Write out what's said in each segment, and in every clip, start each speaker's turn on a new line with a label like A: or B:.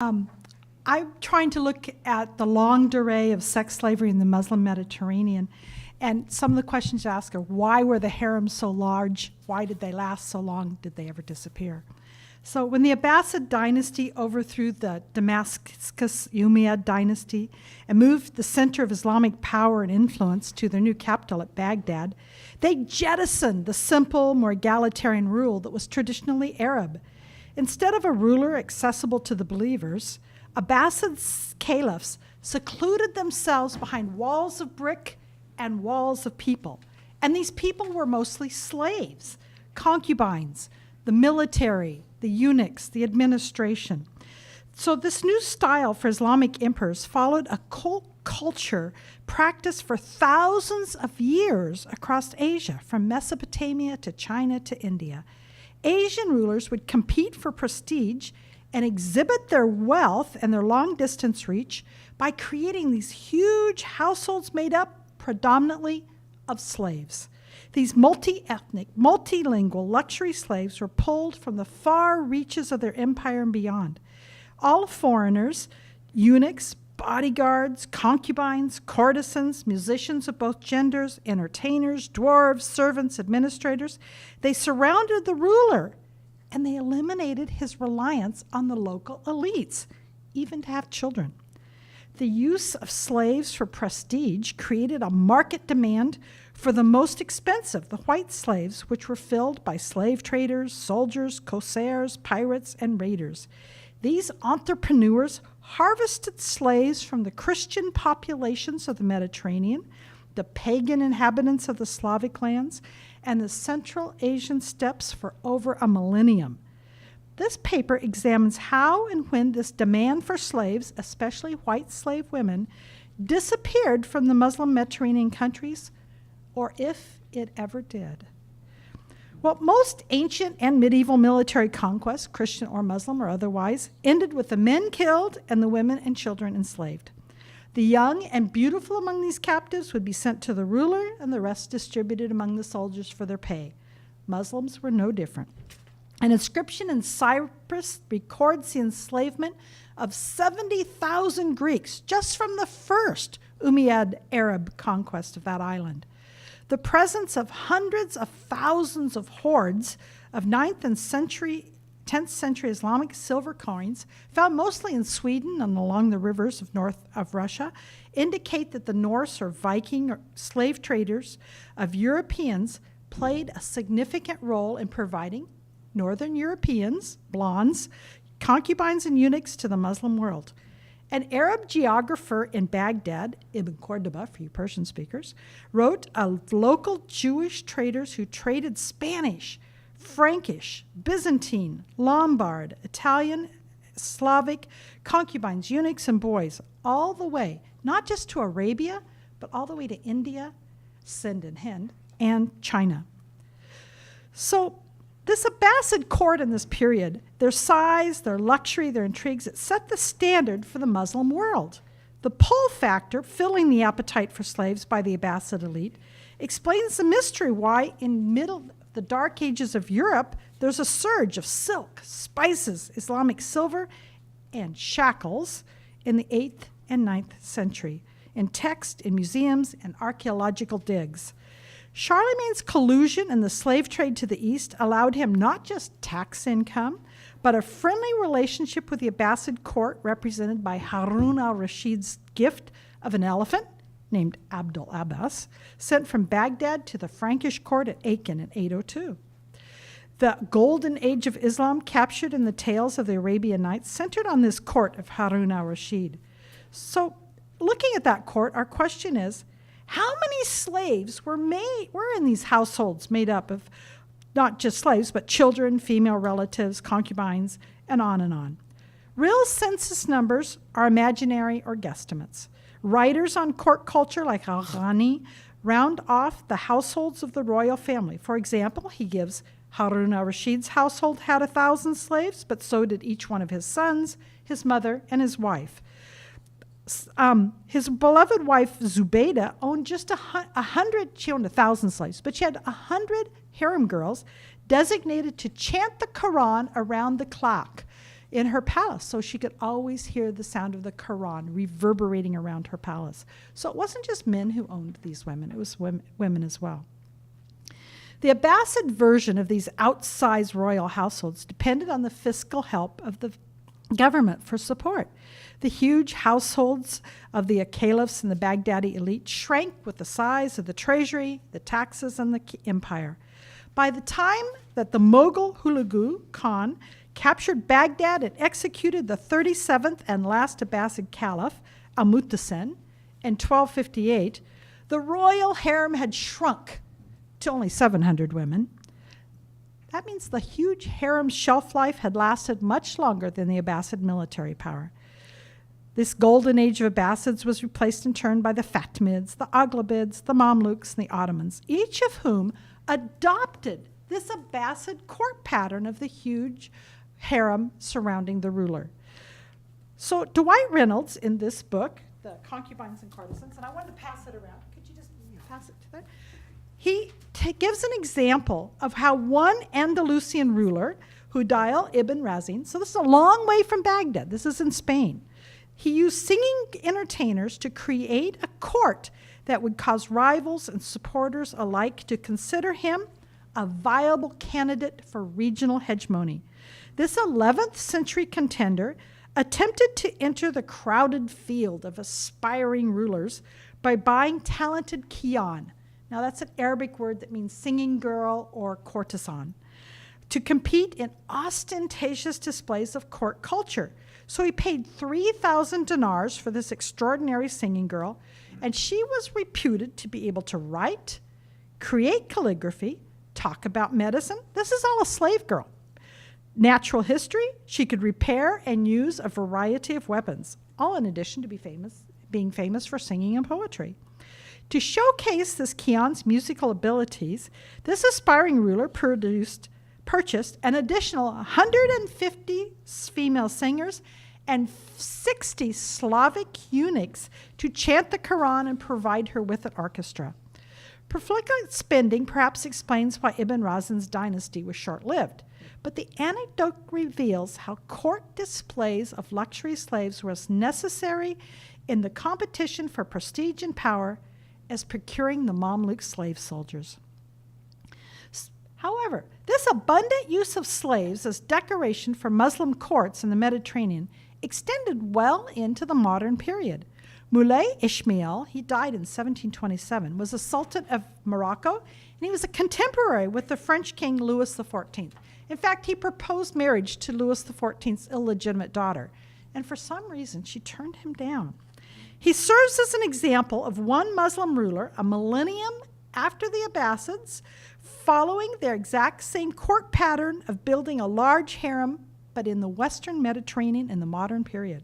A: Um, I'm trying to look at the longue durée of sex slavery in the Muslim Mediterranean. And some of the questions you ask are, why were the harems so large? Why did they last so long? Did they ever disappear? So when the Abbasid dynasty overthrew the Damascus Umayyad dynasty and moved the center of Islamic power and influence to their new capital at Baghdad, they jettisoned the simple, more egalitarian rule that was traditionally Arab. Instead of a ruler accessible to the believers, Abbasid caliphs secluded themselves behind walls of brick and walls of people. And these people were mostly slaves, concubines, the military, the eunuchs, the administration. So this new style for Islamic emperors followed a cult culture practiced for thousands of years across Asia, from Mesopotamia to China to India. Asian rulers would compete for prestige and exhibit their wealth and their long-distance reach by creating these huge households made up predominantly of slaves. These multi-ethnic, multilingual luxury slaves were pulled from the far reaches of their empire and beyond. All foreigners, eunuchs, bodyguards, concubines, courtesans, musicians of both genders, entertainers, dwarves, servants, administrators, they surrounded the ruler, and they eliminated his reliance on the local elites, even to have children. The use of slaves for prestige created a market demand for the most expensive, the white slaves, which were filled by slave traders, soldiers, corsairs, pirates, and raiders. These entrepreneurs harvested slaves from the Christian populations of the Mediterranean, the pagan inhabitants of the Slavic lands, and the Central Asian steppes for over a millennium. This paper examines how and when this demand for slaves, especially white slave women, disappeared from the Muslim Mediterranean countries, or if it ever did. Well, most ancient and medieval military conquests, Christian or Muslim or otherwise, ended with the men killed and the women and children enslaved. The young and beautiful among these captives would be sent to the ruler, and the rest distributed among the soldiers for their pay. Muslims were no different. An inscription in Cyprus records the enslavement of 70,000 Greeks just from the first Umayyad Arab conquest of that island. The presence of hundreds of thousands of hoards of 9th and 10th century Islamic silver coins, found mostly in Sweden and along the rivers of north of Russia, indicate that the Norse or Viking or slave traders of Europeans played a significant role in providing Northern Europeans, blondes, concubines, and eunuchs to the Muslim world. An Arab geographer in Baghdad, Ibn Cordoba for you Persian speakers, wrote of local Jewish traders who traded Spanish, Frankish, Byzantine, Lombard, Italian, Slavic, concubines, eunuchs, and boys, all the way, not just to Arabia, but all the way to India, Sind and Hind, and China. So this Abbasid court in this period, their size, their luxury, their intrigues, it set the standard for the Muslim world. The pull factor, filling the appetite for slaves by the Abbasid elite, explains the mystery why in the dark ages of Europe, there's a surge of silk, spices, Islamic silver, and shackles in the 8th and 9th century, in text, in museums, and archaeological digs. Charlemagne's collusion in the slave trade to the east allowed him not just tax income, but a friendly relationship with the Abbasid court represented by Harun al-Rashid's gift of an elephant, named Abdul Abbas, sent from Baghdad to the Frankish court at Aachen in 802. The golden age of Islam captured in the tales of the Arabian Nights centered on this court of Harun al-Rashid. So looking at that court, our question is, how many slaves were in these households made up of not just slaves, but children, female relatives, concubines, and on and on? Real census numbers are imaginary or guesstimates. Writers on court culture like Al-Ghani round off the households of the royal family. For example, he gives Harun al-Rashid's household had 1,000 slaves, but so did each one of his sons, his mother, and his wife. His beloved wife Zubaydah owned just 100, she owned 1,000 slaves, but she had 100 harem girls designated to chant the Quran around the clock. in her palace, so she could always hear the sound of the Quran reverberating around her palace. So it wasn't just men who owned these women, it was women as well. The Abbasid version of these outsized royal households depended on the fiscal help of the government for support. The huge households of the caliphs and the Baghdadi elite shrank with the size of the treasury, the taxes, and the empire. By the time that the Mughal Hulagu Khan captured Baghdad and executed the 37th and last Abbasid caliph, Al-Muttasim, in 1258, the royal harem had shrunk to only 700 women. That means the huge harem's shelf life had lasted much longer than the Abbasid military power. This golden age of Abbasids was replaced in turn by the Fatimids, the Aghlabids, the Mamluks, and the Ottomans, each of whom adopted this Abbasid court pattern of the huge harem surrounding the ruler. So Dwight Reynolds, in this book, The Concubines and Courtesans, and I wanted to pass it around. Could you just pass it to that? He gives an example of how one Andalusian ruler, Hudayl ibn Razin, so this is a long way from Baghdad, this is in Spain, he used singing entertainers to create a court that would cause rivals and supporters alike to consider him a viable candidate for regional hegemony. This 11th century contender attempted to enter the crowded field of aspiring rulers by buying talented Kiyan. Now that's an Arabic word that means singing girl or courtesan, to compete in ostentatious displays of court culture. So he paid 3,000 dinars for this extraordinary singing girl, and she was reputed to be able to write, create calligraphy, talk about medicine. This is all a slave girl. Natural history, she could repair and use a variety of weapons, all in addition to being famous for singing and poetry. To showcase this Kiyan's musical abilities, this aspiring ruler purchased an additional 150 female singers and 60 Slavic eunuchs to chant the Quran and provide her with an orchestra. Profligate spending perhaps explains why Ibn Razin's dynasty was short-lived, but the anecdote reveals how court displays of luxury slaves were as necessary in the competition for prestige and power as procuring the Mamluk slave soldiers. However, this abundant use of slaves as decoration for Muslim courts in the Mediterranean extended well into the modern period. Moulay Ismail, he died in 1727, was a sultan of Morocco, and he was a contemporary with the French king Louis XIV. In fact, he proposed marriage to Louis XIV's illegitimate daughter, and for some reason, she turned him down. He serves as an example of one Muslim ruler, a millennium after the Abbasids, following their exact same court pattern of building a large harem, but in the Western Mediterranean in the modern period.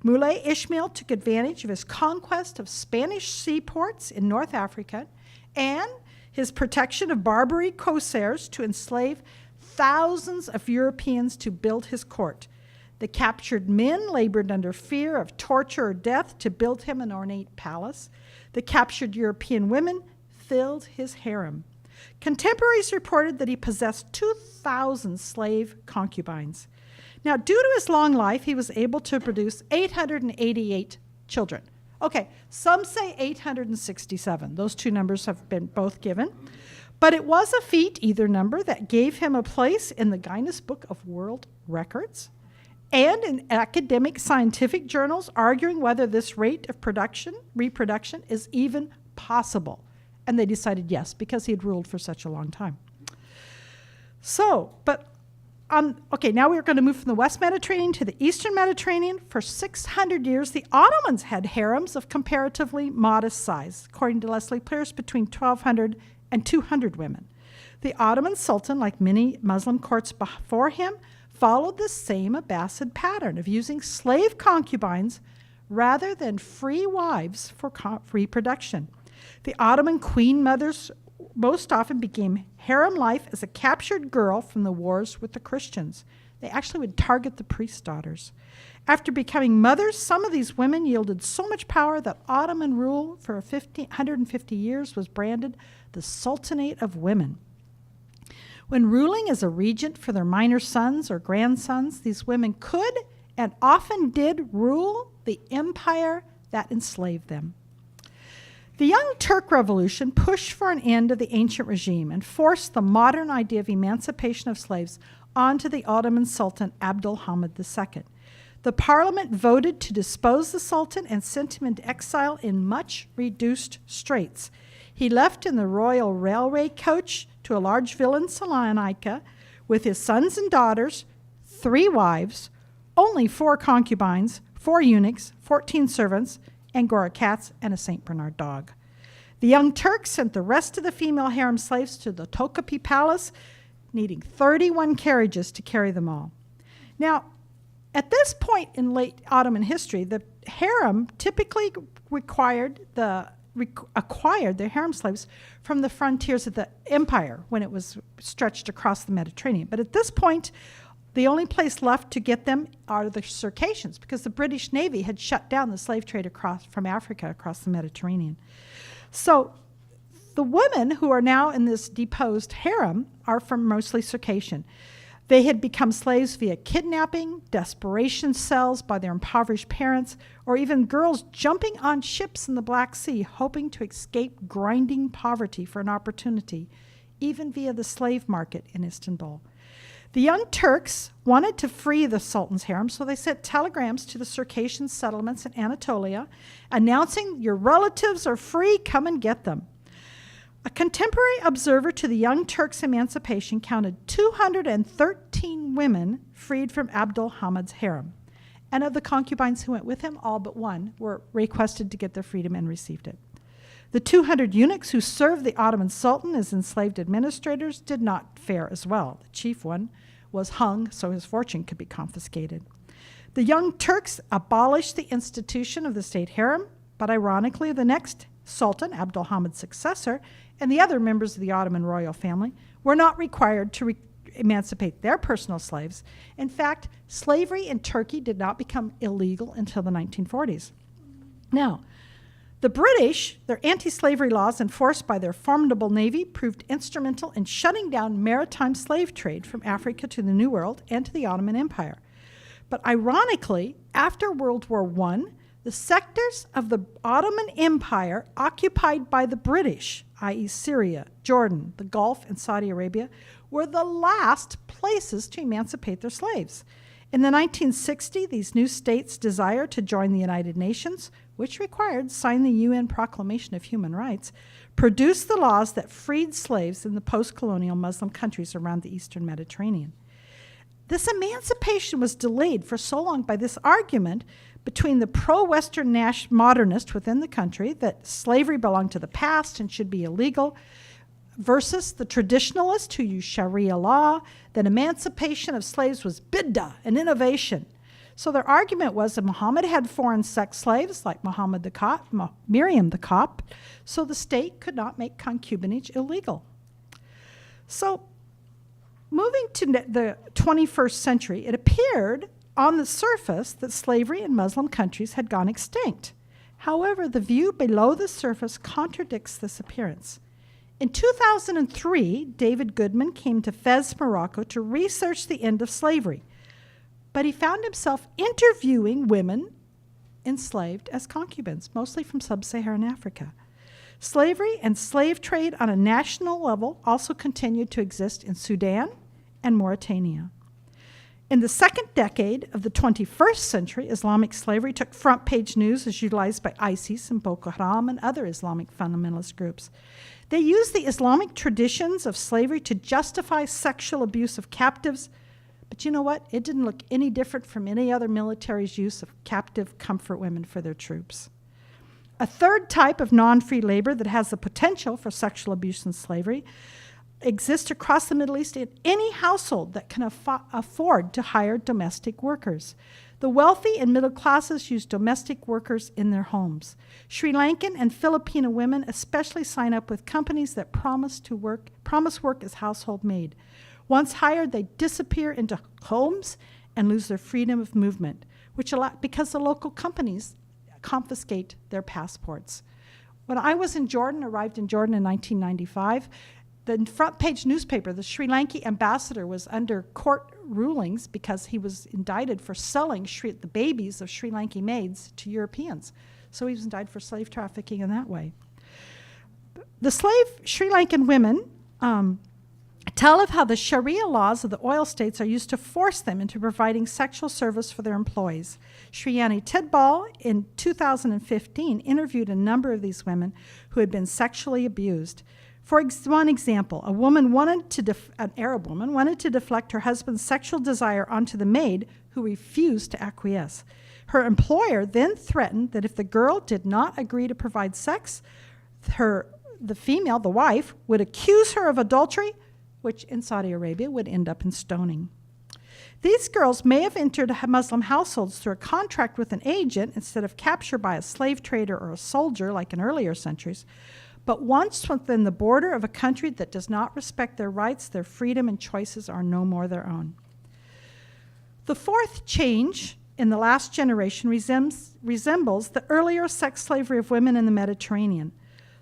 A: Moulay Ismail took advantage of his conquest of Spanish seaports in North Africa and his protection of Barbary corsairs to enslave thousands of Europeans to build his court. The captured men labored under fear of torture or death to build him an ornate palace. The captured European women filled his harem. Contemporaries reported that he possessed 2,000 slave concubines. Now, due to his long life, he was able to produce 888 children. Okay, some say 867. Those two numbers have been both given. But it was a feat, either number, that gave him a place in the Guinness Book of World Records and in academic scientific journals arguing whether this rate of reproduction is even possible. And they decided yes, because he had ruled for such a long time. Okay, now we're going to move from the West Mediterranean to the Eastern Mediterranean. For 600 years, the Ottomans had harems of comparatively modest size, according to Leslie Pierce, between 1,200 and 200 women. The Ottoman Sultan, like many Muslim courts before him, followed the same Abbasid pattern of using slave concubines rather than free wives for reproduction. The Ottoman queen mothers most often became harem life as a captured girl from the wars with the Christians. They actually would target the priest's daughters. After becoming mothers, some of these women yielded so much power that Ottoman rule for 150 years was branded the Sultanate of Women. When ruling as a regent for their minor sons or grandsons, these women could and often did rule the empire that enslaved them. The Young Turk Revolution pushed for an end of the ancient regime and forced the modern idea of emancipation of slaves onto the Ottoman Sultan Abdülhamid II. The parliament voted to depose the sultan and sent him into exile in much reduced straits. He left in the royal railway coach to a large villa in Salonika with his sons and daughters, 3 wives, only 4 concubines, 4 eunuchs, 14 servants, Angora cats, and a St. Bernard dog. The Young Turks sent the rest of the female harem slaves to the Topkapi Palace, needing 31 carriages to carry them all. Now, at this point in late Ottoman history, the harem typically acquired the harem slaves from the frontiers of the empire when it was stretched across the Mediterranean. But at this point, the only place left to get them are the Circassians, because the British Navy had shut down the slave trade from Africa across the Mediterranean. So the women who are now in this deposed harem are from mostly Circassian. They had become slaves via kidnapping, desperation cells by their impoverished parents, or even girls jumping on ships in the Black Sea hoping to escape grinding poverty for an opportunity, even via the slave market in Istanbul. The Young Turks wanted to free the Sultan's harem, so they sent telegrams to the Circassian settlements in Anatolia announcing, "Your relatives are free, come and get them." A contemporary observer to the Young Turks' emancipation counted 213 women freed from Abdülhamid's harem. And of the concubines who went with him, all but one were requested to get their freedom and received it. The 200 eunuchs who served the Ottoman Sultan as enslaved administrators did not fare as well. The chief one was hung so his fortune could be confiscated. The Young Turks abolished the institution of the state harem, but ironically, the next Sultan, Abdülhamid's successor, and the other members of the Ottoman royal family were not required to emancipate their personal slaves. In fact, slavery in Turkey did not become illegal until the 1940s. Now, the British, their anti-slavery laws enforced by their formidable navy, proved instrumental in shutting down maritime slave trade from Africa to the New World and to the Ottoman Empire. But ironically, after World War I, the sectors of the Ottoman Empire occupied by the British, i.e. Syria, Jordan, the Gulf, and Saudi Arabia, were the last places to emancipate their slaves. In the 1960s, these new states' desire to join the United Nations, which required signing the UN Proclamation of Human Rights, produced the laws that freed slaves in the post-colonial Muslim countries around the Eastern Mediterranean. This emancipation was delayed for so long by this argument between the pro-Western modernist within the country that slavery belonged to the past and should be illegal, versus the traditionalists who used Sharia law, that emancipation of slaves was bid'ah, an innovation. So their argument was that Muhammad had foreign sex slaves like Miriam the Cop, so the state could not make concubinage illegal. So moving to the 21st century, it appeared on the surface that slavery in Muslim countries had gone extinct. However, the view below the surface contradicts this appearance. In 2003, David Goodman came to Fez, Morocco to research the end of slavery, but he found himself interviewing women enslaved as concubines, mostly from sub-Saharan Africa. Slavery and slave trade on a national level also continued to exist in Sudan and Mauritania. In the second decade of the 21st century, Islamic slavery took front-page news as utilized by ISIS and Boko Haram and other Islamic fundamentalist groups. They used the Islamic traditions of slavery to justify sexual abuse of captives, but you know what? It didn't look any different from any other military's use of captive comfort women for their troops. A third type of non-free labor that has the potential for sexual abuse and slavery exists across the Middle East in any household that can afford to hire domestic workers. The wealthy and middle classes use domestic workers in their homes. Sri Lankan and Filipino women especially sign up with companies that promise work as household maid. Once hired, they disappear into homes and lose their freedom of movement, because the local companies confiscate their passports. When I was in Jordan, arrived in Jordan in 1995, the front page newspaper, the Sri Lankan ambassador was under court rulings because he was indicted for selling the babies of Sri Lankan maids to Europeans. So he was indicted for slave trafficking in that way. The slave Sri Lankan women tell of how the Sharia laws of the oil states are used to force them into providing sexual service for their employees. Shriyani Tidbal in 2015 interviewed a number of these women who had been sexually abused. For one example, an Arab woman wanted to deflect her husband's sexual desire onto the maid, who refused to acquiesce. Her employer then threatened that if the girl did not agree to provide sex, the female, the wife, would accuse her of adultery, which in Saudi Arabia would end up in stoning. These girls may have entered Muslim households through a contract with an agent instead of capture by a slave trader or a soldier like in earlier centuries. But once within the border of a country that does not respect their rights, their freedom and choices are no more their own. The fourth change in the last generation resembles the earlier sex slavery of women in the Mediterranean.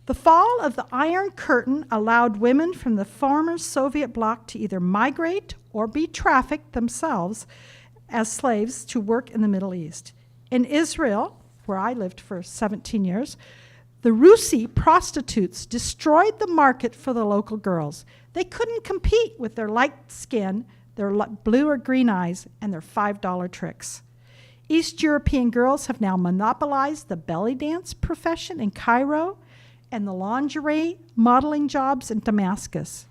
A: The fall of the Iron Curtain allowed women from the former Soviet bloc to either migrate or be trafficked themselves as slaves to work in the Middle East. In Israel, where I lived for 17 years, the Rusi prostitutes destroyed the market for the local girls. They couldn't compete with their light skin, their blue or green eyes, and their $5 tricks. East European girls have now monopolized the belly dance profession in Cairo and the lingerie modeling jobs in Damascus.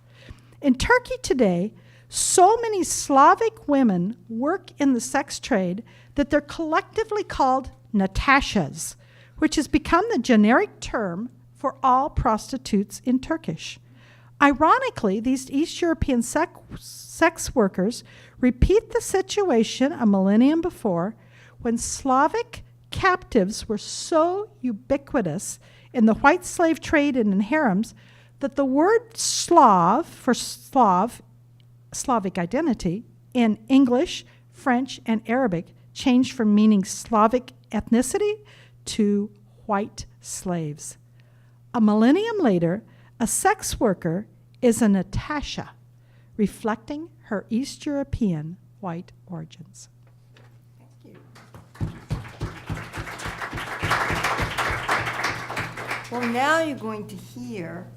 A: In Turkey today, so many Slavic women work in the sex trade that they're collectively called Natashas, which has become the generic term for all prostitutes in Turkish. Ironically, these East European sex workers repeat the situation a millennium before, when Slavic captives were so ubiquitous in the white slave trade and in harems that the word Slav for Slavic identity in English, French, and Arabic changed from meaning Slavic ethnicity to white slaves. A millennium later, a sex worker is a Natasha, reflecting her East European white origins.
B: Thank you. Well, now you're going to hear,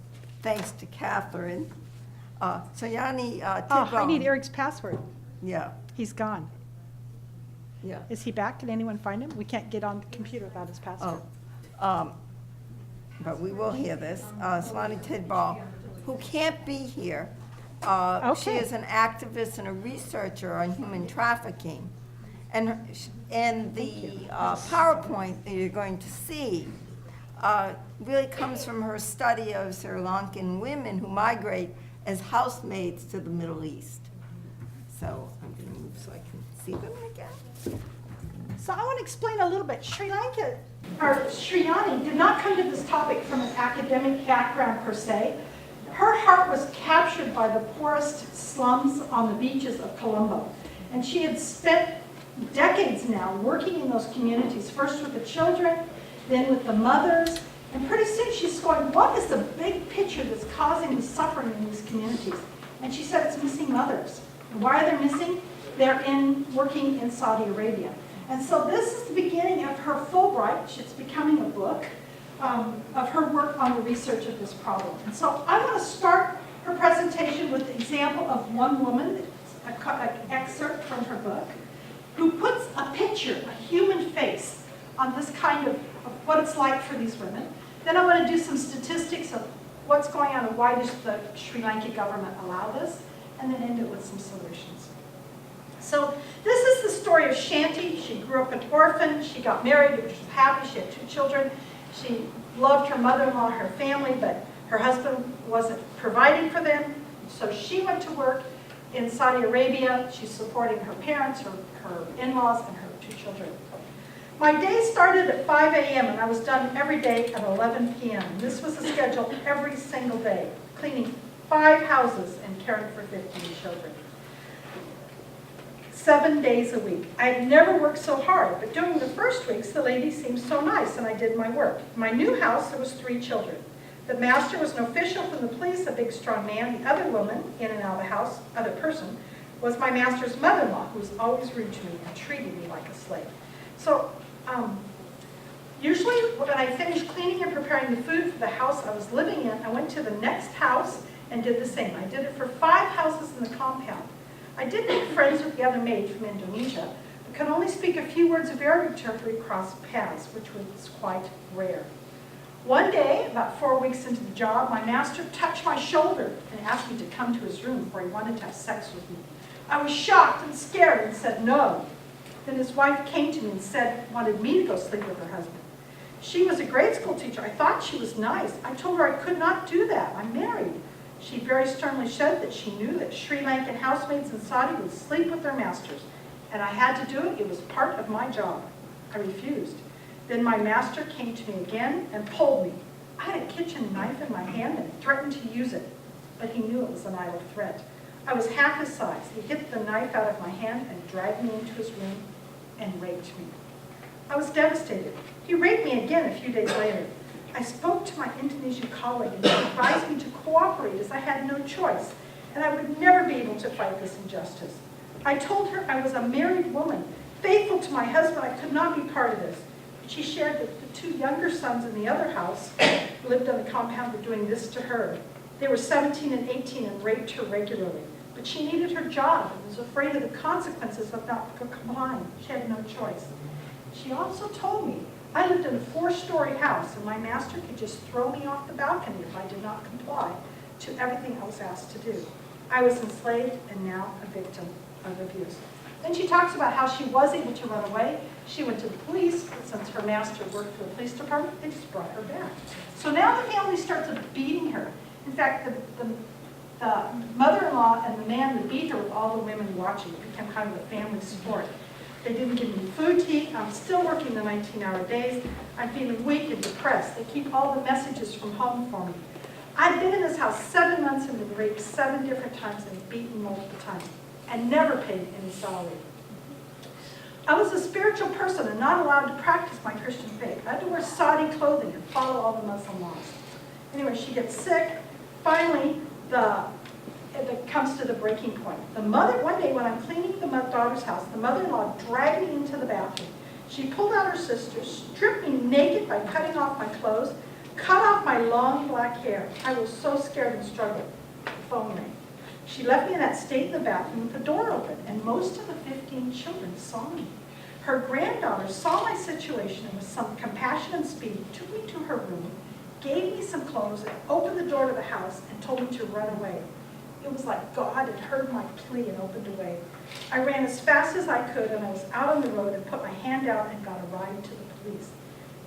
B: thanks to Kathryn, Shriyani Tidbal.
A: I need Eric's password.
B: Yeah,
A: He's gone.
B: yeah.
A: Is he back? Can anyone find him? We can't get on the computer without his password.
B: But we will hear this. Shriyani Tidbal, who can't be here. She
A: Okay.
B: is an activist and a researcher on human trafficking. And the PowerPoint that you're going to see really comes from her study of Sri Lankan women who migrate as housemaids to the Middle East. So I'm going to move so I can see them again.
A: So I want to explain a little bit. Sri Lanka, or Shriyani, did not come to this topic from an academic background per se. Her heart was captured by the poorest slums on the beaches of Colombo. And she had spent decades now working in those communities, first with the children, then with the mothers. And pretty soon she's going, what is the big picture that's causing the suffering in these communities? And she said it's missing mothers. And why are they missing? They're working in Saudi Arabia. And so this is the beginning of her Fulbright. It's becoming a book of her work on the research of this problem. And so I want to start her presentation with the example of one woman, an excerpt from her book, who puts a picture, a human face, on this kind of what it's like for these women. Then I want to do some statistics of what's going on and why does the Sri Lankan government allow this, and then end it with some solutions. So this is the story of Shanti. She grew up an orphan. She got married, which was happy. She had 2 children. She loved her mother-in-law, her family, but her husband wasn't providing for them. So she went to work in Saudi Arabia. She's supporting her parents, her in-laws, and her 2 children. My day started at 5 a.m. and I was done every day at 11 p.m. This was the schedule every single day, cleaning 5 houses and caring for 15 children. 7 days a week. I had never worked so hard, but during the first weeks, the lady seemed so nice and I did my work. In my new house, there was 3 children. The master was an official from the police, a big, strong man. The other woman in and out of the house, other person, was my master's mother-in-law, who was always rude to me and treated me like a slave. So usually when I finished cleaning and preparing the food for the house I was living in, I went to the next house and did the same. I did it for 5 houses in the compound. I did make friends with the other maid from Indonesia, but could only speak a few words of Arabic to her if we crossed paths, which was quite rare. One day, about 4 weeks into the job, my master touched my shoulder and asked me to come to his room where he wanted to have sex with me. I was shocked and scared and said no. Then his wife came to me and said, wanted me to go sleep with her husband. She was a grade school teacher. I thought she was nice. I told her I could not do that. I'm married. She very sternly said that she knew that Sri Lankan housemaids in Saudi would sleep with their masters, and I had to do it. It was part of my job. I refused. Then my master came to me again and pulled me. I had a kitchen knife in my hand and threatened to use it, but he knew it was an idle threat. I was half his size. He hit the knife out of my hand and dragged me into his room and raped me. I was devastated. He raped me again a few days later. I spoke to my Indonesian colleague and she advised me to cooperate as I had no choice, and I would never be able to fight this injustice. I told her I was a married woman, faithful to my husband. I could not be part of this. She shared that the 2 younger sons in the other house who lived on the compound were doing this to her. They were 17 and 18 and raped her regularly. But she needed her job and was afraid of the consequences of not complying. She had no choice. She also told me I lived in a 4-story house and my master could just throw me off the balcony if I did not comply to everything I was asked to do. I was enslaved and now a victim of abuse. Then she talks about how she was able to run away. She went to the police, but since her master worked for the police department, they just brought her back. So now the family starts beating her. In fact, the mother-in-law and the man would beat her with all the women watching. It became kind of a family sport. They didn't give me food to eat. I'm still working the 19-hour days. I'm feeling weak and depressed. They keep all the messages from home for me. I've been in this house 7 months and been raped 7 different times and beaten multiple times and never paid any salary. I was a spiritual person and not allowed to practice my Christian faith. I had to wear Saudi clothing and follow all the Muslim laws. Anyway, she gets sick. Finally, it comes to the breaking point. The mother, one day when I'm cleaning the daughter's house, the mother-in-law dragged me into the bathroom. She pulled out her sister, stripped me naked by cutting off my clothes, cut off my long black hair. I was so scared and struggled. The phone rang. She left me in that state in the bathroom with the door open, and most of the 15 children saw me. Her granddaughter saw my situation and with some compassion and speed took me to her room, gave me some clothes, and opened the door to the house and told me to run away. It was like God had heard my plea and opened a way. I ran as fast as I could, and I was out on the road and put my hand out and got a ride to the police.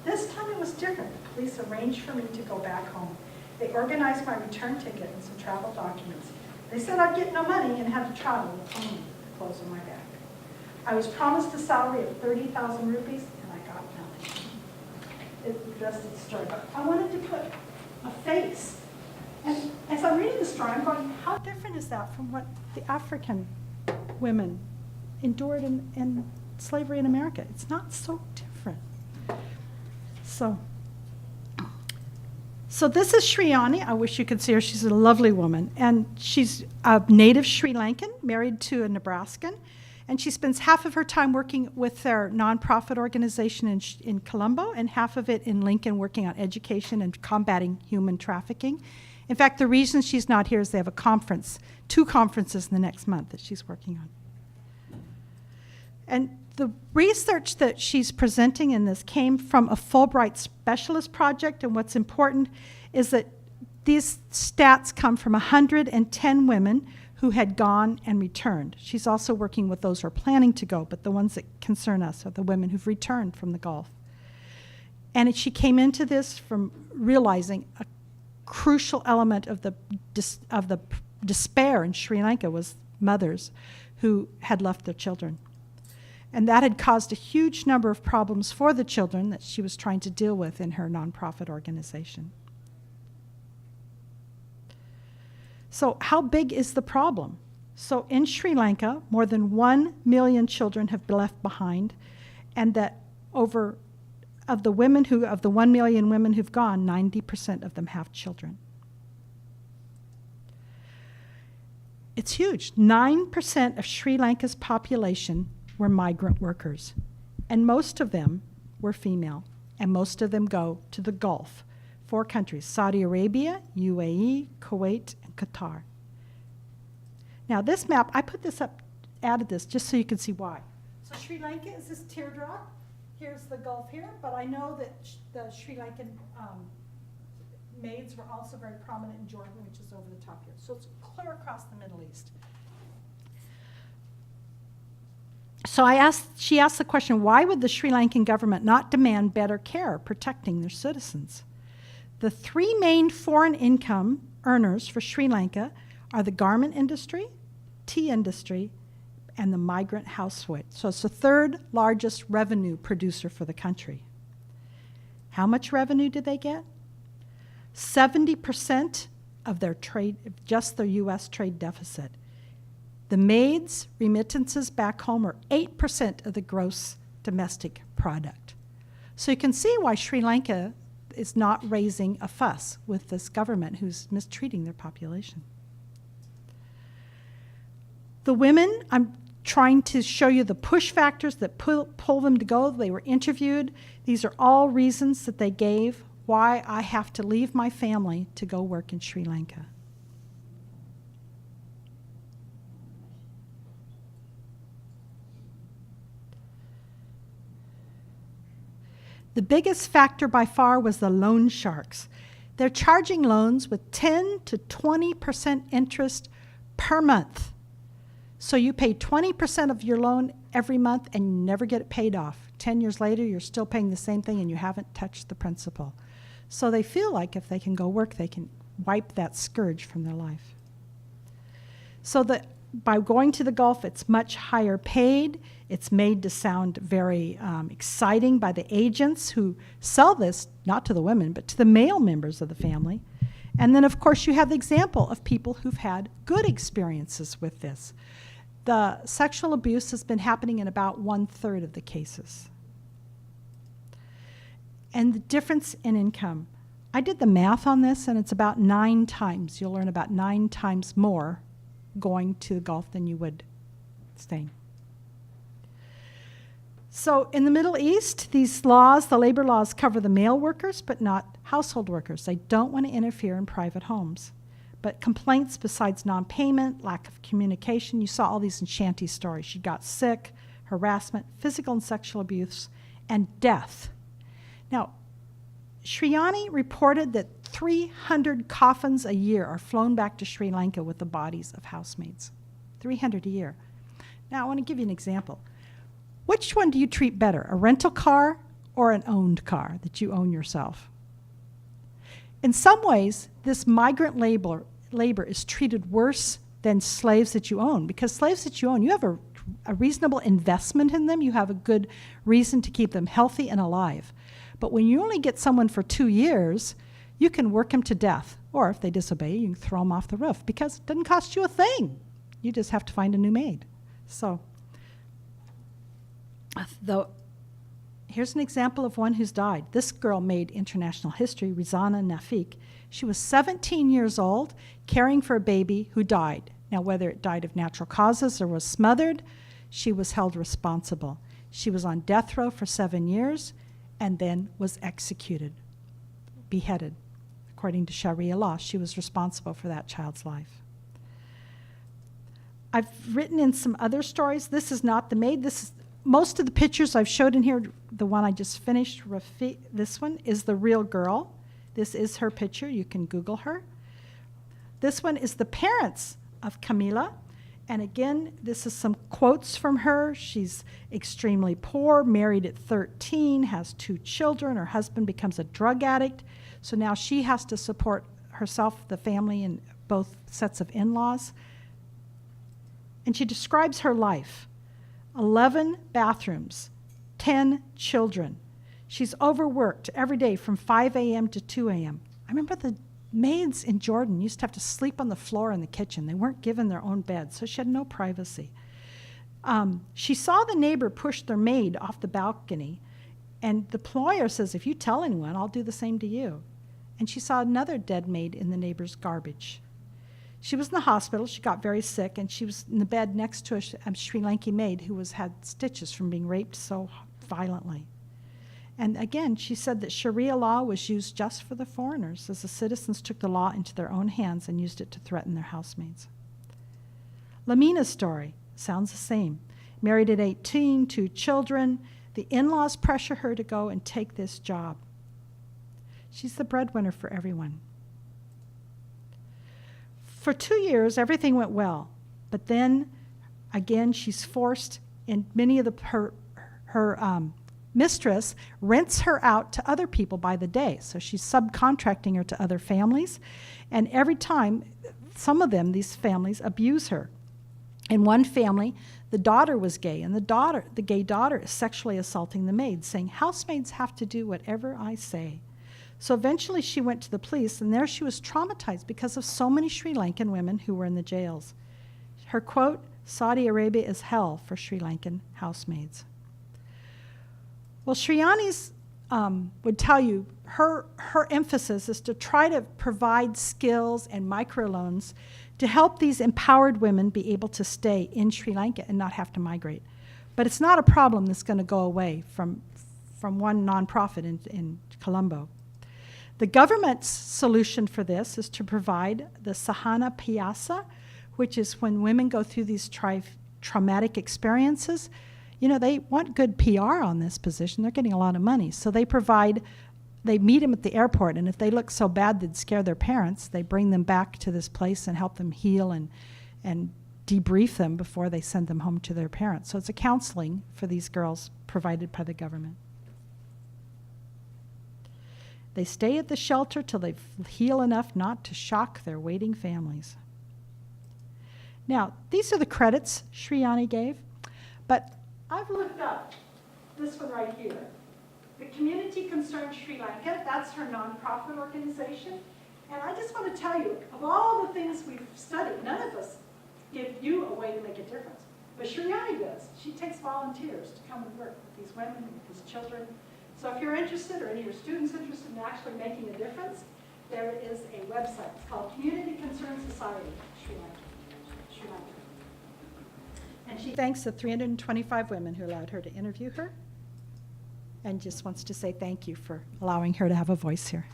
A: This time it was different. The police arranged for me to go back home. They organized my return ticket and some travel documents. They said I'd get no money and had to travel with only the clothes on my back. I was promised a salary of 30,000 rupees, and I got nothing. It's the rest of the story. But I wanted to put a face. And as I'm reading the story, I'm going, how different is that from what the African women endured in slavery in America? It's not so different. So this is Shriyani. I wish you could see her. She's a lovely woman. And she's a native Sri Lankan, married to a Nebraskan. And she spends half of her time working with their nonprofit organization in Colombo and half of it in Lincoln working on education and combating human trafficking. In fact, the reason she's not here is they have a conference, 2 conferences in the next month that she's working on. And the research that she's presenting in this came from a Fulbright specialist project, and what's important is that these stats come from 110 women who had gone and returned. She's also working with those who are planning to go, but the ones that concern us are the women who've returned from the Gulf. And she came into this from realizing a crucial element of the despair in Sri Lanka was mothers who had left their children. And that had caused a huge number of problems for the children that she was trying to deal with in her nonprofit organization. So how big is the problem? So in Sri Lanka, more than 1 million children have been left behind, and that over of the 1 million women who've gone, 90% of them have children. It's huge. 9% of Sri Lanka's population were migrant workers, and most of them were female, and most of them go to the Gulf, 4 countries: Saudi Arabia, UAE, Kuwait, and Qatar. Now this map, I put this up, added this just so you can see why. So Sri Lanka is this teardrop. Here's the Gulf here, but I know that the Sri Lankan maids were also very prominent in Jordan, which is over the top here. So it's clear across the Middle East. So she asked the question, why would the Sri Lankan government not demand better care protecting their citizens? The 3 main foreign income earners for Sri Lanka are the garment industry, tea industry, and the migrant housewife. So it's the 3rd largest revenue producer for the country. How much revenue did they get? 70% of their trade, just their U.S. trade deficit. The maids' remittances back home are 8% of the gross domestic product. So you can see why Sri Lanka is not raising a fuss with this government who's mistreating their population. The women, I'm trying to show you the push factors that pull them to go. They were interviewed. These are all reasons that they gave why I have to leave my family to go work in Sri Lanka. The biggest factor by far was the loan sharks. They're charging loans with 10 to 20% interest per month. So you pay 20% of your loan every month and you never get it paid off. 10 years later, you're still paying the same thing and you haven't touched the principal. So they feel like if they can go work, they can wipe that scourge from their life. So by going to the Gulf, it's much higher paid. It's made to sound very exciting by the agents who sell this, not to the women, but to the male members of the family. And then, of course, you have the example of people who've had good experiences with this. The sexual abuse has been happening in about 1/3 of the cases. And the difference in income. I did the math on this, and it's about 9 times. You'll learn about 9 times more going to the Gulf than you would staying. So in the Middle East, these laws, the labor laws, cover the male workers, but not household workers. They don't want to interfere in private homes. But complaints besides non-payment, lack of communication, you saw all these in Shanti's stories. She got sick, harassment, physical and sexual abuse, and death. Now, Shriyani reported that 300 coffins a year are flown back to Sri Lanka with the bodies of housemaids. 300 a year. Now, I want to give you an example. Which one do you treat better, a rental car or an owned car that you own yourself? In some ways, this migrant labor is treated worse than slaves that you own, because slaves that you own, you have a reasonable investment in them. You have a good reason to keep them healthy and alive. But when you only get someone for 2 years, you can work them to death. Or if they disobey, you can throw them off the roof, because it doesn't cost you a thing. You just have to find a new maid. So, here's an example of one who's died. This girl made international history, Rizana Nafik. She was 17 years old, caring for a baby who died. Now, whether it died of natural causes or was smothered, she was held responsible. She was on death row for 7 years and then was executed, beheaded. According to Sharia law, she was responsible for that child's life. I've written in some other stories. This is not the maid. Most of the pictures I've showed in here, the one I just finished, this one is the real girl. This is her picture. You can Google her. This one is the parents of Camila. And again, this is some quotes from her. She's extremely poor, married at 13, has 2 children. Her husband becomes a drug addict. So now she has to support herself, the family, and both sets of in-laws. And she describes her life. 11 bathrooms, 10 children. She's overworked every day from 5 a.m. to 2 a.m. I remember the maids in Jordan used to have to sleep on the floor in the kitchen. They weren't given their own bed, so she had no privacy. She saw the neighbor push their maid off the balcony And the employer says, if you tell anyone, I'll do the same to you. And she saw another dead maid in the neighbor's garbage. She was in the hospital. She got very sick, and she was in the bed next to a Sri Lankan maid who had stitches from being raped so violently. And again, she said that Sharia law was used just for the foreigners, as the citizens took the law into their own hands and used it to threaten their housemaids. Lamina's story sounds the same. Married at 18, 2 children. The in-laws pressure her to go and take this job. She's the breadwinner for everyone. For 2 years, everything went well. But then, again, she's forced, and many of her mistress rents her out to other people by the day. So she's subcontracting her to other families. And every time, some of them, these families, abuse her. In one family, the daughter was gay, and the gay daughter is sexually assaulting the maid, saying, housemaids have to do whatever I say. So eventually she went to the police, and there she was traumatized because of so many Sri Lankan women who were in the jails. Her quote, Saudi Arabia is hell for Sri Lankan housemaids. Well, Shriyani's would tell you her emphasis is to try to provide skills and microloans to help these empowered women be able to stay in Sri Lanka and not have to migrate. But it's not a problem that's going to go away from one nonprofit in Colombo. The government's solution for this is to provide the Sahana Piyasa, which is when women go through these traumatic experiences. You know, they want good PR on this position. They're getting a lot of money. So they meet them at the airport, and if they look so bad they'd scare their parents, they bring them back to this place and help them heal and debrief them before they send them home to their parents. So it's a counseling for these girls provided by the government. They stay at the shelter till they heal enough not to shock their waiting families. Now, these are the credits Shriyani gave, but I've looked up this one right here. The Community Concerned Sri Lanka, that's her nonprofit organization. And I just want to tell you, of all the things we've studied, none of us give you a way to make a difference. But Shriyani does. She takes volunteers to come and work with these women and with these children. So if you're interested, or any of your students interested in actually making a difference, there is a website. It's called Community Concerned Society, Sri Lanka. And she thanks the 325 women who allowed her to interview her, and just wants to say thank you for allowing her to have a voice here.